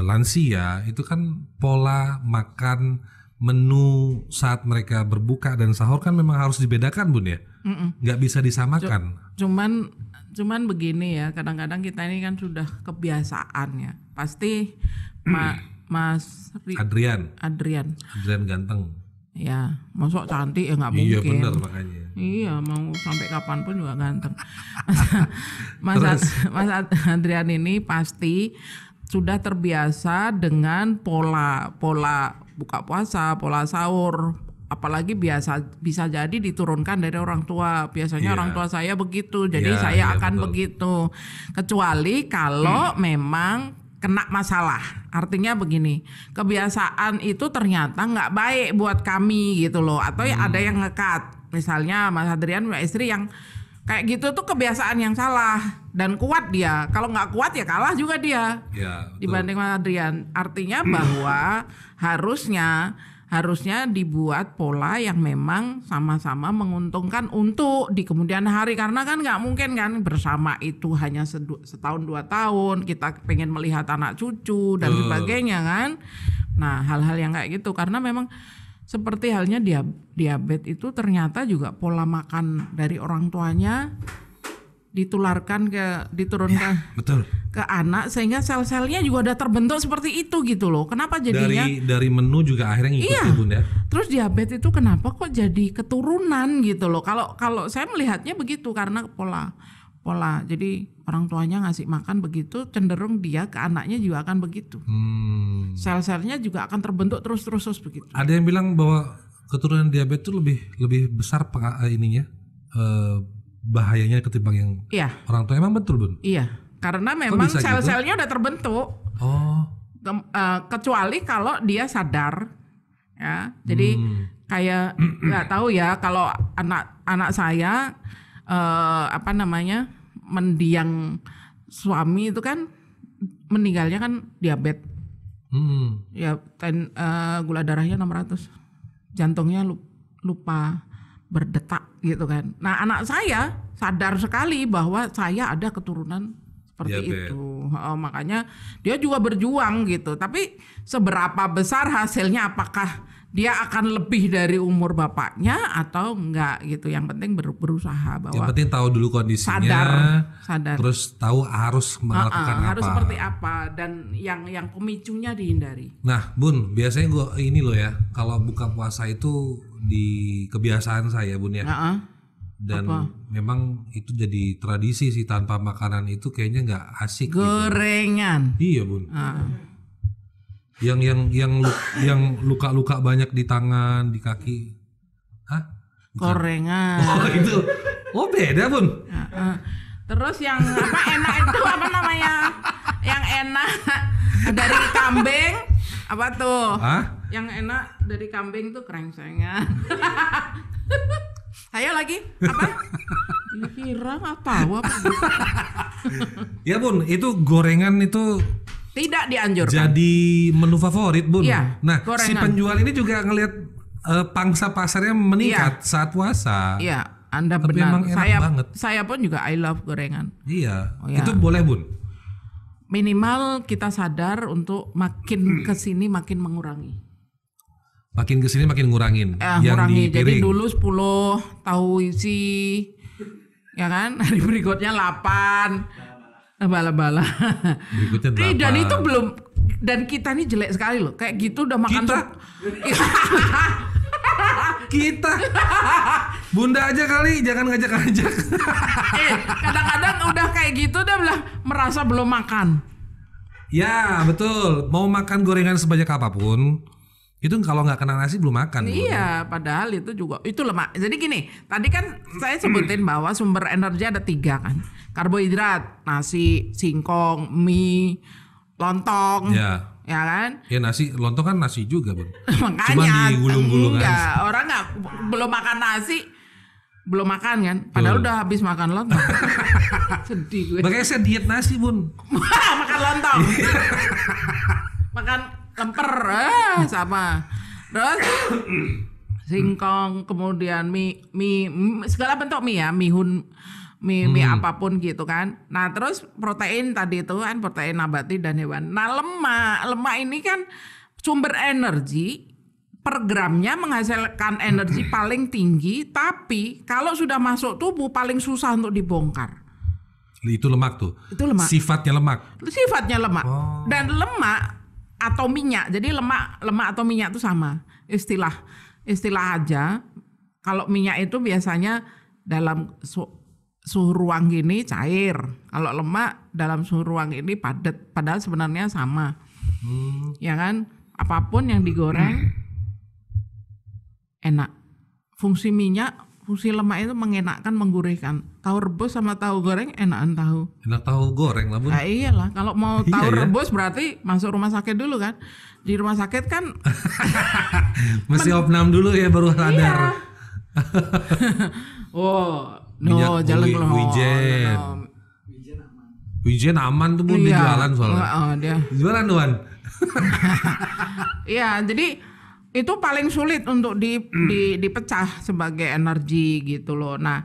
lansia itu kan pola makan menu saat mereka berbuka dan sahur kan memang harus dibedakan Bun ya. Nggak bisa disamakan. Cuman begini ya, kadang-kadang kita ini kan sudah kebiasaan ya. Pasti Mas Adrian ganteng. Ya, masuk cantik ya nggak Iya mungkin. benar makanya. Iya, mau sampai kapanpun juga ganteng. Mas Adrian ini pasti sudah terbiasa dengan pola buka puasa, pola sahur, apalagi bisa jadi diturunkan dari orang tua. Biasanya orang tua saya begitu, jadi saya akan betul. Begitu. Kecuali kalau memang kena masalah. Artinya begini, kebiasaan itu ternyata nggak baik buat kami gitu loh, atau ada yang ngekat. Misalnya Mas Adrian punya istri yang kayak gitu tuh kebiasaan yang salah dan kuat dia. Kalau nggak kuat ya kalah juga dia dibanding Mas Adrian. Artinya bahwa harusnya dibuat pola yang memang sama-sama menguntungkan untuk di kemudian hari, karena kan nggak mungkin kan bersama itu hanya setahun 2 tahun, kita pengen melihat anak cucu dan sebagainya kan. Nah hal-hal yang kayak gitu, karena memang seperti halnya diabetes itu ternyata juga pola makan dari orang tuanya diturunkan betul. ke anak, sehingga sel-selnya juga udah terbentuk seperti itu gitu loh. Kenapa jadinya dari menu juga akhirnya ngikut ya Bun ya. Terus diabetes itu kenapa kok jadi keturunan gitu loh. Kalau saya melihatnya begitu, karena pola. Jadi orang tuanya ngasih makan begitu, cenderung dia ke anaknya juga akan begitu. Sel-selnya juga akan terbentuk terus begitu. Ada yang bilang bahwa keturunan diabetes itu lebih besar bahayanya ketimbang yang orang tua. Emang betul Bun? Iya, karena memang sel-selnya udah terbentuk. Kecuali kalau dia sadar ya. Jadi kayak nggak tahu ya, kalau anak saya mendiang suami itu kan meninggalnya kan diabetes. Ya, gula darahnya 600, jantungnya lupa berdetak gitu kan. Nah anak saya sadar sekali bahwa saya ada keturunan seperti itu. Makanya dia juga berjuang gitu. Tapi seberapa besar hasilnya, apakah dia akan lebih dari umur bapaknya atau enggak gitu. Yang penting berusaha bahwa. Yang penting tahu dulu kondisinya. Sadar. Terus tahu harus melakukan apa. Harus seperti apa, dan yang pemicunya dihindari. Nah Bun, biasanya gue ini loh ya, kalau buka puasa itu di kebiasaan saya Bun ya. Dan memang itu jadi tradisi sih, tanpa makanan itu kayaknya nggak asik. Gorengan. Gitu. Iya Bun. Yang luka-luka banyak di tangan, di kaki. Hah? Gorengan. Oh itu. Oh beda Bun. Terus yang enak itu apa namanya? Yang enak dari kambing apa tuh? Yang enak dari kambing tuh krengsengan. Ayo lagi apa? Kira nggak tahu apa. Ya Bun, itu gorengan itu tidak dianjurkan. Jadi menu favorit Bun. Iya, nah gorengan. Si penjual ini juga ngelihat pangsa pasarnya meningkat saat puasa. Iya, Anda tapi benar. Banget. Saya pun juga I love gorengan. Iya. Itu boleh Bun. Minimal kita sadar untuk makin kesini makin mengurangi. Makin kesini makin ngurangin. Yang ngurangi. Di piring. Jadi dulu 10 tahu isi, ya kan? Hari berikutnya 8. Bala-bala. Berikutnya 8. Dan itu belum. Dan kita nih jelek sekali loh. Kayak gitu udah makan. Kita. Bunda aja kali, jangan ngajak-ngajak. Kadang-kadang udah kayak gitu udah merasa belum makan. Ya betul. Mau makan gorengan sebanyak apapun, itu kalau nggak kena nasi belum makan. Iya, padahal itu juga itu lemak. Jadi gini, tadi kan saya sebutin bahwa sumber energi ada 3 kan. Karbohidrat, nasi, singkong, mie, lontong. Ya kan? Ya nasi, lontong kan nasi juga Bun. Makanya cuma digulung-gulung aja. Orang belum makan nasi, belum makan kan? Padahal udah habis makan lontong. Sedih gue. Makanya saya diet nasi Bun. Makan lontong. Makan lemper, sama. Terus singkong, kemudian mie segala bentuk mie ya, mie apapun gitu kan. Nah terus protein tadi itu kan, protein nabati dan hewan. Nah lemak ini kan sumber energi per gramnya menghasilkan energi paling tinggi, tapi kalau sudah masuk tubuh paling susah untuk dibongkar. Itu lemak tuh. Itu lemak. Sifatnya lemak. Sifatnya lemak. Oh. Dan lemak atau minyak. Jadi lemak atau minyak itu sama. Istilah aja. Kalau minyak itu biasanya dalam suhu ruang gini cair. Kalau lemak dalam suhu ruang ini padat. Padahal sebenarnya sama. Ya kan? Apapun yang digoreng enak. Fungsi minyak, fungsi lemak itu mengenakkan, menggurihkan. Tahu rebus sama tahu goreng enakan tahu. Enak tahu goreng lah Bun. Nah, iyalah, kalau mau tahu Iya, ya? rebus berarti masuk rumah sakit dulu kan. Di rumah sakit kan Mesti opnam dulu ya baru sadar. Minyak jalan keluar. Wijen. Wijen aman tuh Bun, dia jualan soalnya. Jualan Tuan. Iya, jadi itu paling sulit untuk dipecah sebagai energi gitu loh. Nah,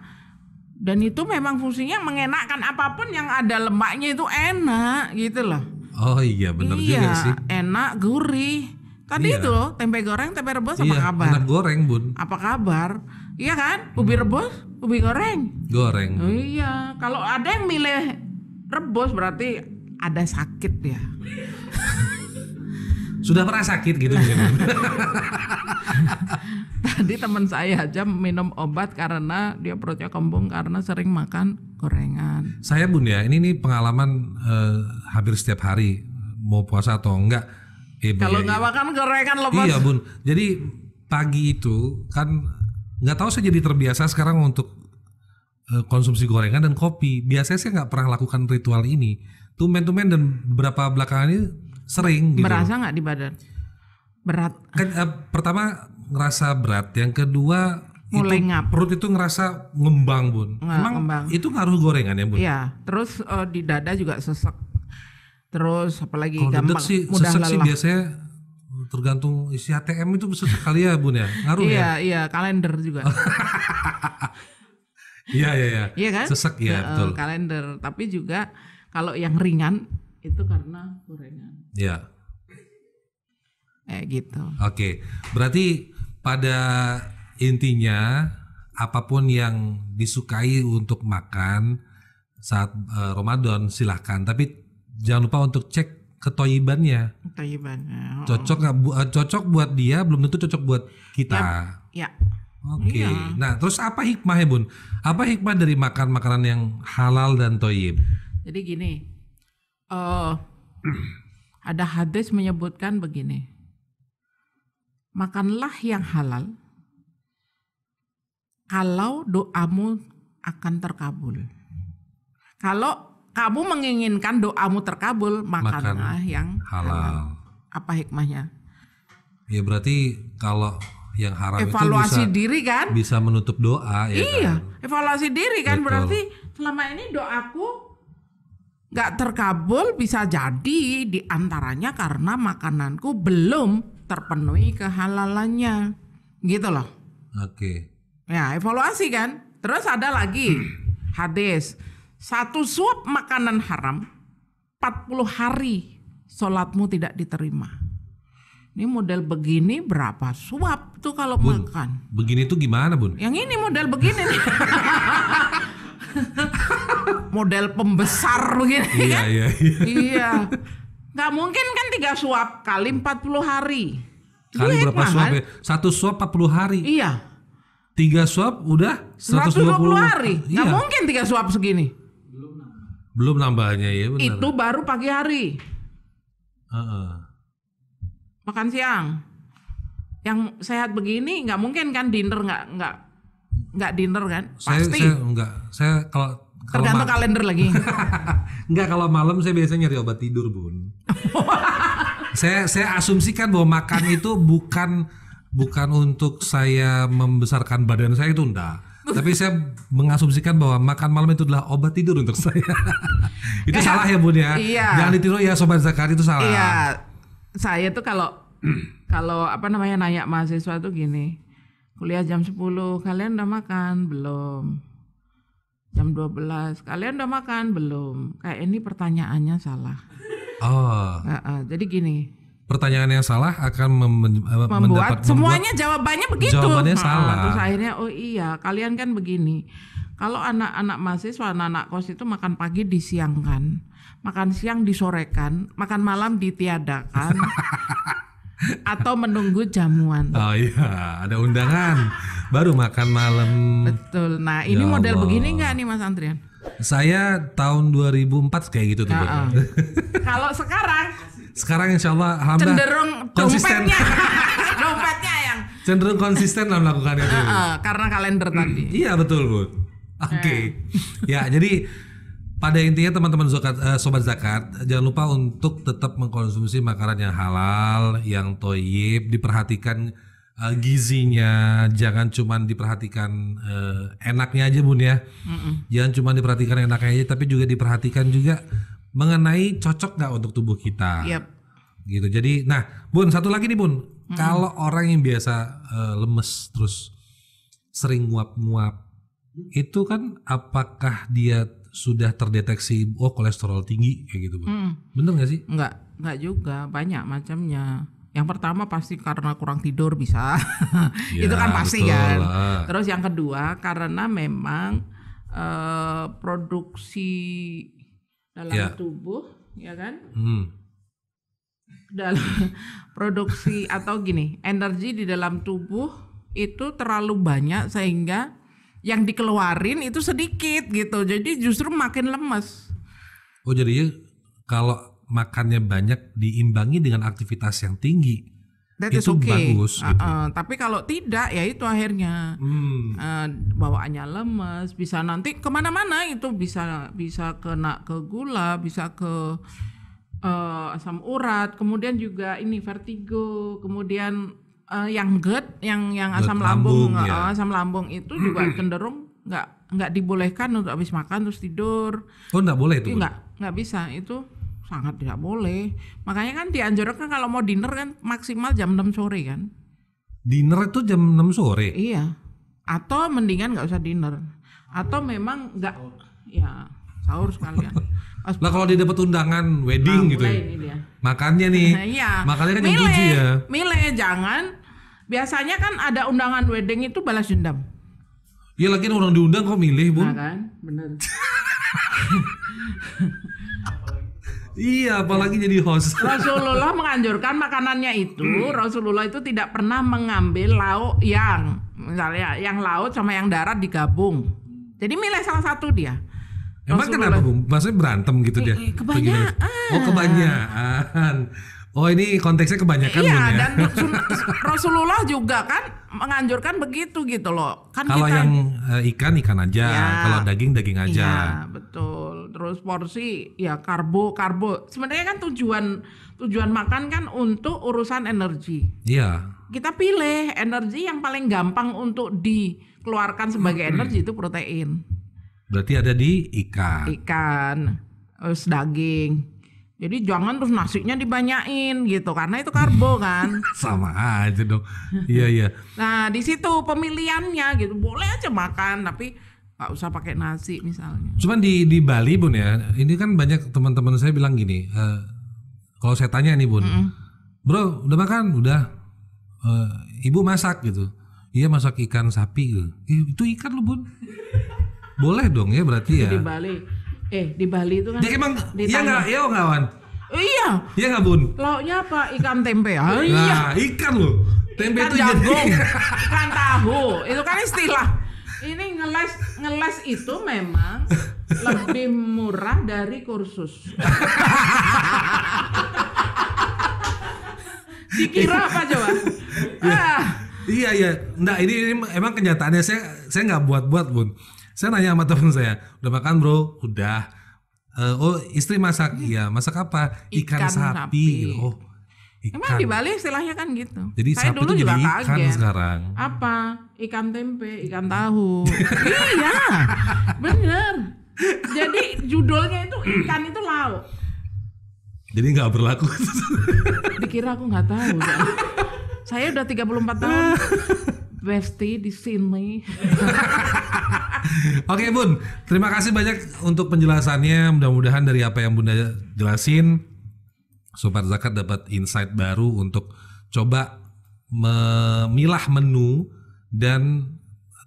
dan itu memang fungsinya mengenakkan, apapun yang ada lemaknya itu enak gitu loh. Oh iya benar juga sih. Enak, gurih. Tadi itu loh, tempe goreng, tempe rebus apa kabar? Enak goreng Bun. Apa kabar? Iya kan? Ubi rebus, ubi goreng. Goreng. Oh iya, kalau ada yang milih rebus berarti ada sakit ya. Sudah pernah sakit gitu mungkin. Tadi teman saya aja minum obat karena dia perutnya kembung karena sering makan gorengan. Saya Bun ya, ini nih pengalaman hampir setiap hari mau puasa atau enggak. Kalau nggak makan gorengan lepas. Iya Bun. Jadi pagi itu kan nggak tahu saya jadi terbiasa sekarang untuk konsumsi gorengan dan kopi. Biasanya saya nggak pernah lakukan ritual ini. Tumben-tumben dan beberapa belakangan ini sering gitu. Berasa nggak di badan? Berat. Kan, pertama ngerasa berat, yang kedua mulai itu ngap. perut itu ngerasa ngembang Bun. Emang ngembang. itu ngaruh gorengan ya Bun? Iya. Terus di dada juga sesek. Terus apalagi Kalau gampang sih, mudah sesek sih lelah. biasanya tergantung isi ATM itu sesek kali ya Bun ya? Ngaruh ya? Iya, kalender juga. Iya. Iya kan? Sesek ya, betul. Kalender. Tapi juga kalau yang ringan itu karena gorengan. Iya. Gitu. Oke. Berarti pada intinya apapun yang disukai untuk makan saat Ramadan silahkan. Tapi jangan lupa untuk cek ketoyibannya. Ketoyibannya. Cocok nggak? Cocok buat dia belum tentu cocok buat kita. Ya. Oke. Iya. Nah, terus apa hikmahnya Bun? Apa hikmah dari makan makanan yang halal dan toyib? Jadi gini, ada hadis menyebutkan begini, makanlah yang halal kalau doamu akan terkabul. Kalau kamu menginginkan doamu terkabul, makanlah yang halal. Apa hikmahnya? Ya berarti kalau yang haram Evaluasi itu diri kan? bisa menutup doa ya. Iya, kan? evaluasi diri kan. Betul. Berarti selama ini doaku gak terkabul, bisa jadi diantaranya karena makananku belum terpenuhi kehalalannya, gitu loh. Oke. Ya evaluasi kan. Terus ada lagi hadis, 1 suap makanan haram 40 hari sholatmu tidak diterima. Ini model begini berapa suap tuh kalau Bun, makan? begini tuh gimana Bun? Yang ini model begini nih. Model pembesar begini kan? Iya. Iya. Nggak mungkin kan 3 suap kali 40 hari. Kali Itu berapa hikmah, suap kan? ya? 1 suap 40 hari. Iya. 3 suap udah 120 120 hari. Nggak Iya. mungkin 3 suap segini. Belum nambahnya ya benar. Itu baru pagi hari. Makan siang. Yang sehat begini nggak mungkin kan dinner nggak dinner kan? Pasti. Saya enggak. Saya kalau Tergantung kalender lagi. enggak, kalau malam saya biasanya nyari obat tidur Bun. saya asumsikan bahwa makan itu bukan untuk saya membesarkan badan saya, itu enggak. Tapi saya mengasumsikan bahwa makan malam itu adalah obat tidur untuk saya. Itu salah ya Bun ya. Iya. Jangan ditiru ya Sobat Zakat, itu salah. Iya. Saya tuh kalau nanya mahasiswa tuh gini. Kuliah jam 10, kalian udah makan? Belum. Jam 12, kalian udah makan? Belum. Kayak ini pertanyaannya salah. Oh. Jadi gini, pertanyaan yang salah akan membuat semuanya jawabannya begitu. Jawabannya salah. Terus akhirnya oh iya, kalian kan begini. Kalau anak-anak mahasiswa, anak-anak kos itu makan pagi disiangkan, makan siang disorekan, makan malam ditiadakan, atau menunggu jamuan. Oh iya, ada undangan baru makan malam. Betul. Nah ini Ya model Allah. begini nggak nih Mas Andrian? Saya tahun 2004 kayak gitu tuh. Bun. Kalau Sekarang insya Allah alhamdulillah cenderung konsisten. dompetnya yang Cenderung konsisten lah melakukan itu. karena kalender tadi. Iya betul Bun. Oke. Ya jadi pada intinya teman-teman sobat zakat, jangan lupa untuk tetap mengkonsumsi makanan yang halal, yang thayyib, diperhatikan gizinya, jangan cuman diperhatikan enaknya aja Bun ya. Jangan cuma diperhatikan enaknya aja, tapi juga diperhatikan juga mengenai cocok nggak untuk tubuh kita. Yep. Gitu. Jadi, nah Bun, satu lagi nih Bun, kalau orang yang biasa lemes terus sering nguap-nguap, itu kan apakah dia sudah terdeteksi kolesterol tinggi kayak gitu Bun? Bener nggak sih? Enggak juga, banyak macamnya. Yang pertama pasti karena kurang tidur bisa. Ya, itu kan pasti betul kan. lah. Terus yang kedua karena memang produksi dalam tubuh ya kan? Dalam produksi atau gini, energi di dalam tubuh itu terlalu banyak sehingga yang dikeluarin itu sedikit gitu. Jadi justru makin lemes. Oh jadinya kalau makannya banyak diimbangi dengan aktivitas yang tinggi, That itu is okay. bagus gitu. Tapi kalau tidak ya itu akhirnya bawaannya lemes, bisa nanti kemana-mana itu bisa kena ke gula, bisa ke asam urat, kemudian juga ini vertigo, kemudian yang GERD, yang asam lambung, asam lambung itu juga cenderung nggak dibolehkan untuk habis makan terus tidur. Oh nggak boleh itu? Nggak bisa, itu sangat tidak boleh. Makanya kan dianjurkan kalau mau dinner kan maksimal jam 6 sore kan. Dinner itu jam 6 sore? Iya. Atau mendingan nggak usah dinner. Atau memang nggak, ya sahur sekalian. Lah kalau dia dapat undangan wedding gitu, makannya nih, makannya kan jam 7 ya. Milih jangan. Biasanya kan ada undangan wedding itu balas dendam. Iya lagi orang diundang kok milih Bun. Nah kan, bener. Iya, apalagi jadi host. Rasulullah menganjurkan makanannya itu, Rasulullah itu tidak pernah mengambil lauk yang misalnya yang laut sama yang darat digabung. Jadi milih salah satu dia. Emang kenapa Bung? Maksudnya berantem gitu dia? Kebanyakan. Oh kebanyakan. Oh ini konteksnya kebanyakan iya, Bun ya? dan Rasulullah juga kan menganjurkan begitu gitu loh. Kan kalau kita, yang ikan aja, ya, kalau daging aja. Iya betul. Terus porsi ya karbo. Sebenarnya kan tujuan makan kan untuk urusan energi. Iya. Kita pilih energi yang paling gampang untuk dikeluarkan sebagai energi itu protein. Berarti ada di ikan. Terus daging. Jadi jangan terus nasinya dibanyain gitu karena itu karbo kan. Sama aja dong. Iya. Nah di situ pemilihannya gitu, boleh aja makan tapi nggak usah pakai nasi misalnya. Cuman di Bali Bun ya, ini kan banyak teman-teman saya bilang gini. Kalau saya tanya nih Bun, bro udah makan? Udah. Ibu masak gitu. Iya masak ikan sapi gitu. Itu ikan loh Bun. Boleh dong ya berarti ya. Di Bali itu kan. Dia emang iya nggak, iya nggak Wan? Iya. Iya nggak Bun? Lauknya apa? Ikan tempe. Nah, Iya. ikan loh. Tempe Ikan itu jagung, jadi. ikan tahu. Itu kan istilah. Ini ngeles itu memang lebih murah dari kursus. Dikira apa coba? Iya. Nggak, ini emang kenyataannya saya nggak buat Bun. Saya nanya sama teman saya, udah makan bro? Udah. Oh istri masak? Iya. Masak apa? Ikan sapi. Oh ikan. Emang di Bali istilahnya kan gitu. Jadi saya sapi dulu itu juga jadi ikan kaget. sekarang. Apa? Ikan tempe, ikan tahu. Iya, bener. Jadi judulnya itu ikan itu lauk. Jadi nggak berlaku. Dikira aku nggak tahu. Saya udah 34 tahun. Besti di sini. Oke Bun, terima kasih banyak untuk penjelasannya. Mudah-mudahan dari apa yang Bunda jelasin Sobat Zakat dapat insight baru untuk coba memilah menu dan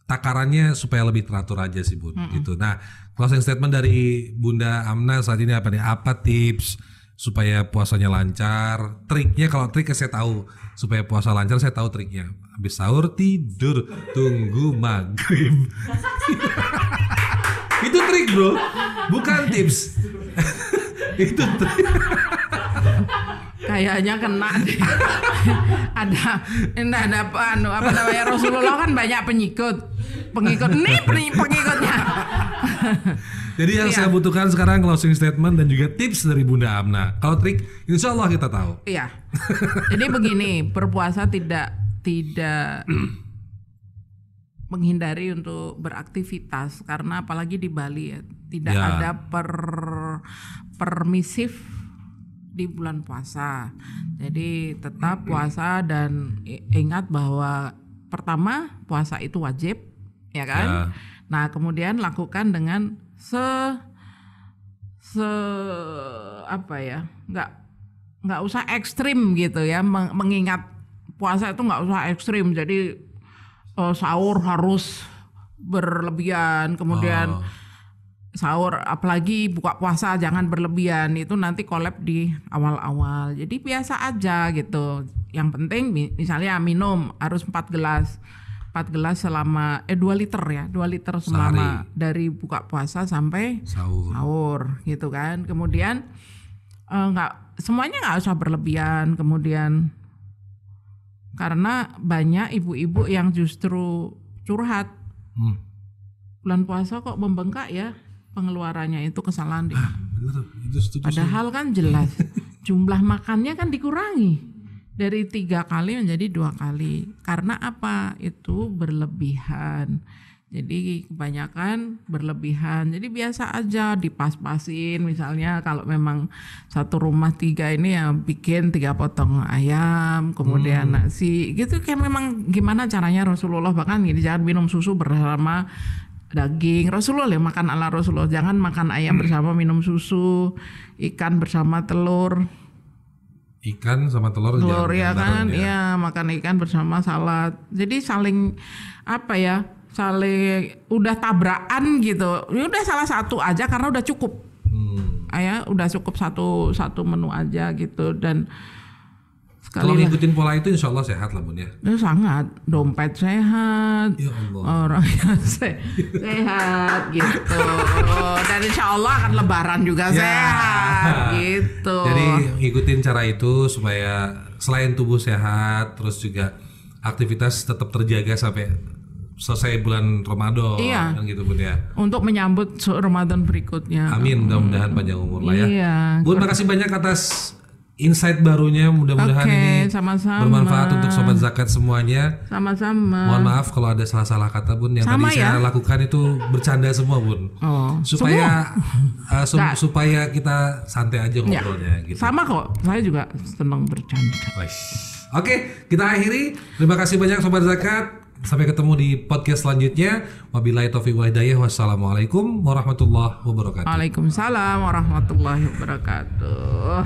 takarannya supaya lebih teratur aja sih Bun gitu. Nah, closing statement dari Bunda Amna saat ini apa nih? Apa tips supaya puasanya lancar? Triknya, kalau trik saya tahu supaya puasa lancar, saya tahu triknya. Habis sahur tidur, tunggu maghrib. Itu trik bro, bukan tips. Itu trik. Kayaknya kena deh. ada apa namanya, Rasulullah kan banyak pengikut nih pengikutnya. Jadi yang saya butuhkan sekarang closing statement dan juga tips dari Bunda Amna. Kalau trik, insya Allah kita tahu. Iya. Jadi begini, berpuasa tidak menghindari untuk beraktivitas, karena apalagi di Bali ya, tidak ada permisif di bulan puasa. Jadi tetap puasa dan ingat bahwa pertama puasa itu wajib, ya kan? Nah, kemudian lakukan dengan nggak usah ekstrim gitu ya, mengingat puasa itu nggak usah ekstrim. Jadi sahur harus berlebihan, kemudian sahur apalagi buka puasa jangan berlebihan, itu nanti kolab di awal-awal. Jadi biasa aja gitu. Yang penting misalnya minum harus 4 gelas selama 2 liter ya, 2 liter selama sehari, dari buka puasa sampai sahur gitu kan. Kemudian semuanya nggak usah berlebihan. Kemudian karena banyak ibu-ibu yang justru curhat, bulan puasa kok membengkak ya pengeluarannya, itu kesalahan dia. Padahal kan jelas jumlah makannya kan dikurangi dari 3 kali menjadi 2 kali. Karena apa? Itu berlebihan. Jadi kebanyakan berlebihan. Jadi biasa aja dipas-pasin. Misalnya kalau memang satu rumah 3 ini ya bikin 3 potong ayam, kemudian nasi. Gitu kayak memang gimana caranya Rasulullah, bahkan gini, jangan minum susu bersama daging. Rasulullah ya makan ala Rasulullah. Jangan makan ayam bersama minum susu, ikan bersama telur. Ikan sama telur ya kan, ya makan ikan bersama salad. Jadi saling udah tabrakan gitu. Ya udah salah satu aja karena udah cukup. Udah cukup satu menu aja gitu. Dan kalau ngikutin pola itu insya Allah sehat lah Bun ya. Itu sangat, dompet sehat, ya Allah, orangnya sehat gitu. Dan insya Allah akan lebaran juga sehat gitu. Jadi ngikutin cara itu supaya selain tubuh sehat, terus juga aktivitas tetap terjaga sampai selesai bulan Ramadan, kan gitu Bun ya. Untuk menyambut Ramadan berikutnya. Amin, mudah-mudahan panjang umur lah ya. Bun, makasih banyak atas insight barunya, mudah-mudahan ini sama-sama bermanfaat untuk Sobat Zakat semuanya. Sama-sama. Mohon maaf kalau ada salah-salah kata Bun, yang tadi saya lakukan itu bercanda semua Bun. Supaya kita santai aja ngobrolnya gitu. Sama kok, saya juga senang bercanda. Oke, kita akhiri. Terima kasih banyak Sobat Zakat. Sampai ketemu di podcast selanjutnya. Wabillahi taufiq wal hidayah. Wassalamualaikum warahmatullahi wabarakatuh. Waalaikumsalam warahmatullahi wabarakatuh.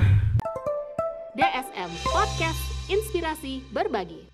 DSM Podcast Inspirasi Berbagi.